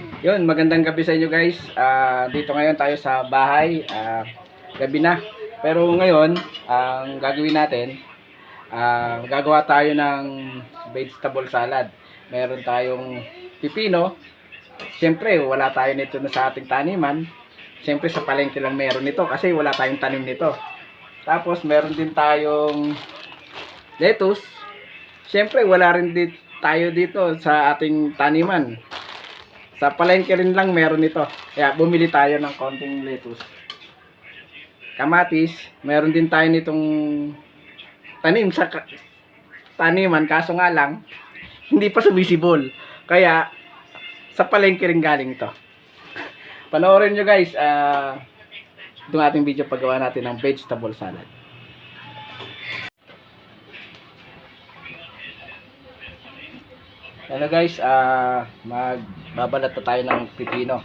Yun, magandang gabi sa inyo guys. Dito ngayon tayo sa bahay. Gabi na. Pero ngayon, ang gagawin natin, gagawa tayo ng vegetable salad. Meron tayong pipino. Siyempre, wala tayo nito na sa ating taniman. Siyempre, sa palengke lang meron nito kasi wala tayong tanim nito. Tapos, meron din tayong lettuce. Siyempre, wala rin tayo dito sa ating taniman. Sa palengke rin lang meron ito. Kaya bumili tayo ng konting lettuce. Kamatis, meron din tayo nitong tanim sa taniman, kaso nga lang hindi pa sumisibol. Kaya sa palengke rin galing ito. Panoorin nyo guys, itong ating video paggawa natin ng vegetable salad. Hello guys, magbabalat na tayo ng pipino.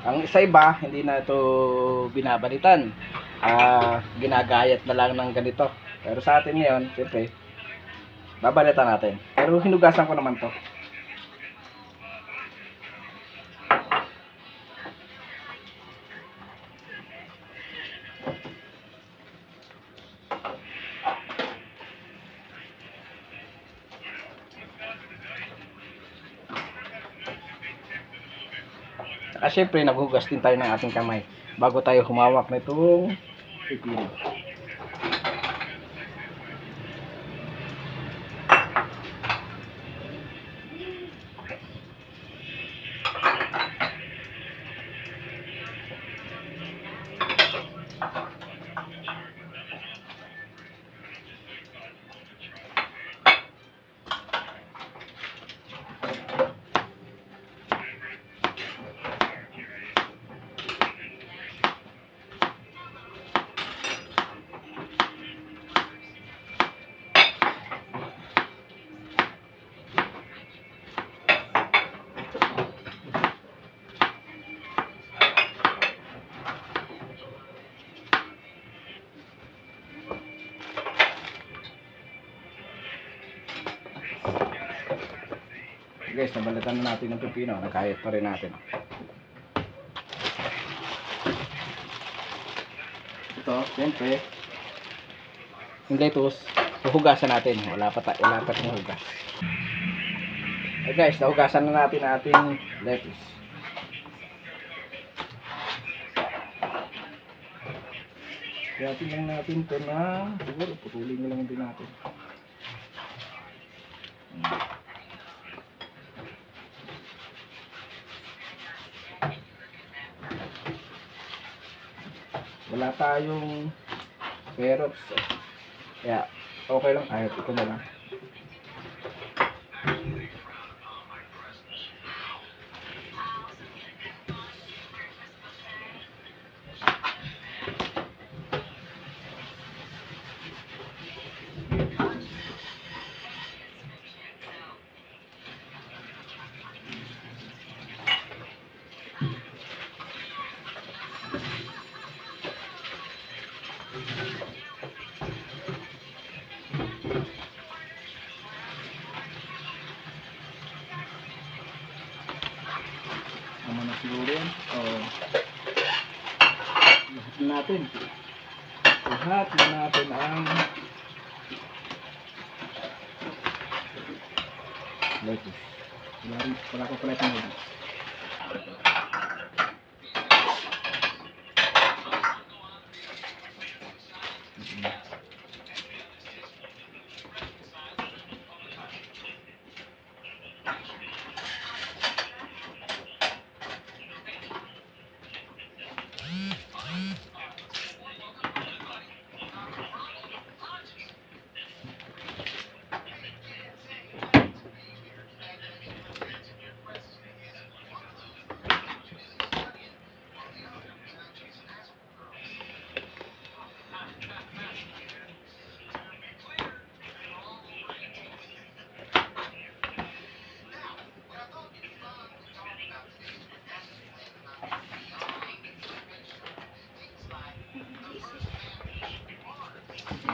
Ang isa iba, hindi na ito binabalitan. Ginagayat na lang ng ganito. Pero sa atin ngayon, siyempre, babalatan natin. Pero hinugasan ko naman to. Saka syempre, naghugas din tayo ng ating kamay bago tayo humawak na itong pipino. Guys, nabalatan na natin ng pipino. Nakayat pa rin natin. Ito, siyempre, yung lettuce, huhugasan natin. Wala pa yung hugas. Guys, nahugasan na natin ating lettuce. Kaya tingnan natin ito na, siguro putulin nyo lang din natin. Wala tayong carrots. Kaya okay lang kahit ito na lang. Naman na siguro yan. Lahat na natin ang lettuce. Wala ko pala itong lettuce.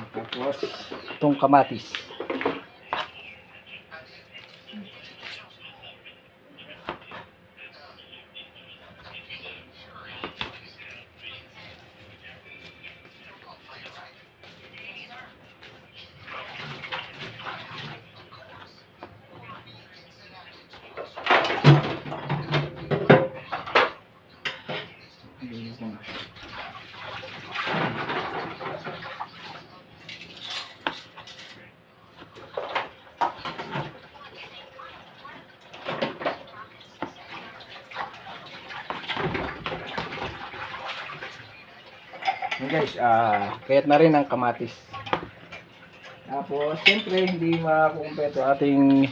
Tapos itong kamatis. Yan guys, kayat na rin ang kamatis. Tapos, siyempre, hindi makukumpleto ating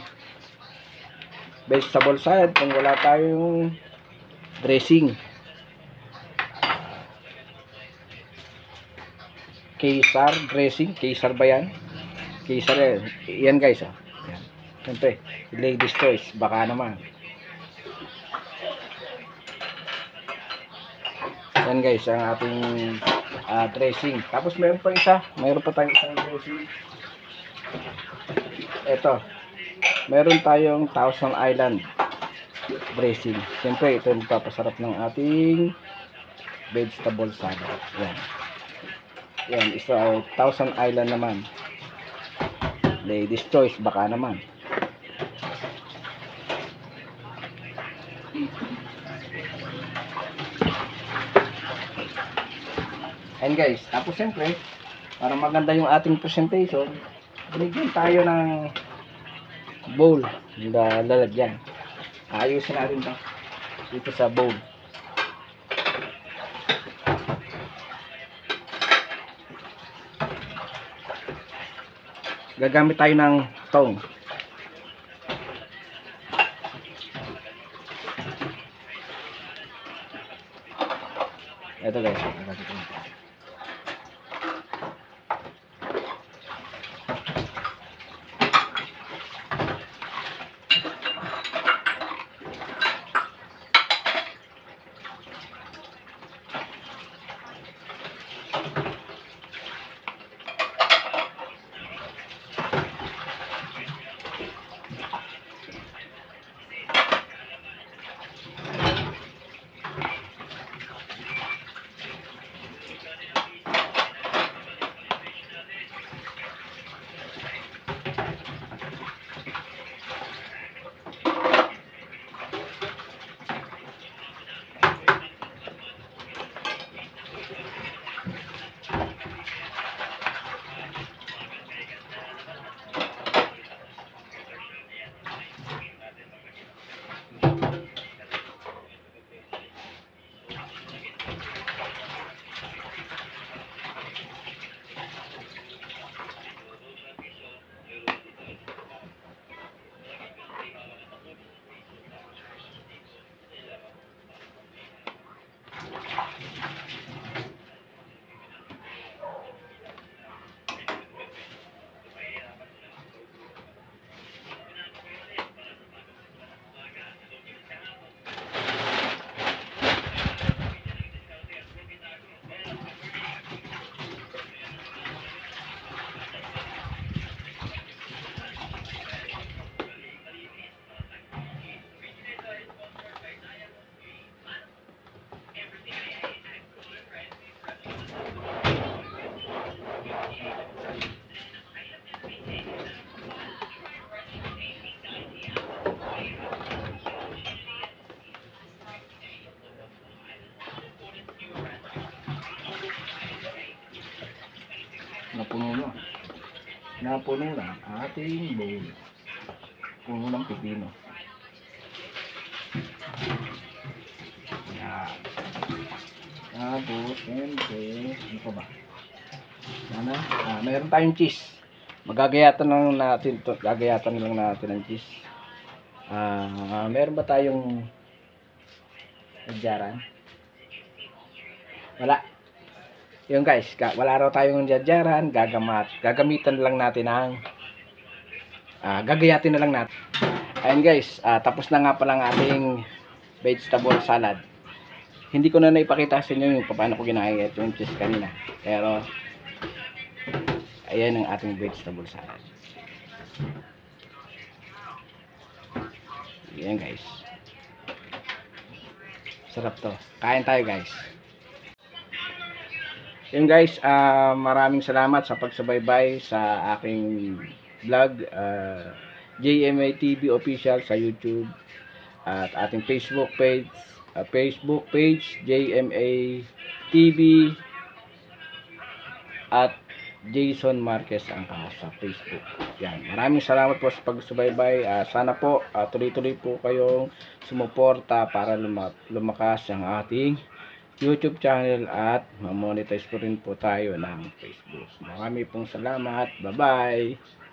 vegetable salad kung wala tayong dressing. Caesar dressing. Caesar ba yan? Caesar yan. Yan guys. Yan. Siyempre, ladies choice. Baka naman. Yan guys, ang ating dressing. Tapos meron pa isa. Meron pa tayong isang dressing. Ito. Meron tayong Thousand Island dressing. Siyempre, ito yung papasarap ng ating vegetable salad. Yan. Yan, isa ay Thousand Island naman. Ladies choice, baka naman. And guys, tapos siyempre, para maganda yung ating presentation, binigyan tayo ng bowl na lalagyan. Ayusin natin ito dito sa bowl. Gagamit tayo ng tong. Ito guys. Napuno na ating bowl. Puno ng pipino. Yan. Tapos, siyempre, ano pa ba? Sana, mayroon tayong cheese. Magagayatan lang natin to. Gagayatan lang natin ang cheese. Meron ba tayong adyaran? Wala. Yung guys, wala raw tayong adyaran. Gagamitan lang natin ang gagayatin na lang natin. Ayun guys, tapos na nga pala ang ating vegetable salad. Hindi ko na naipakita sa inyo yung paano ko ginagayat yung cheese kanina. Pero ayan ang ating vegetable salad. Ayan guys. Sarap to. Kain tayo guys. Ayan guys, maraming salamat sa pagsubaybay sa aking vlog. JMA TV official sa YouTube at ating Facebook page JMA TV at Jason Marquez ang sa Facebook. Yan. Maraming salamat po sa pagsubaybay. Sana po tuloy-tuloy po kayong sumuporta para lumakas ang ating YouTube channel at mamonetize po rin po tayo ng Facebook. Marami pong salamat. Bye-bye!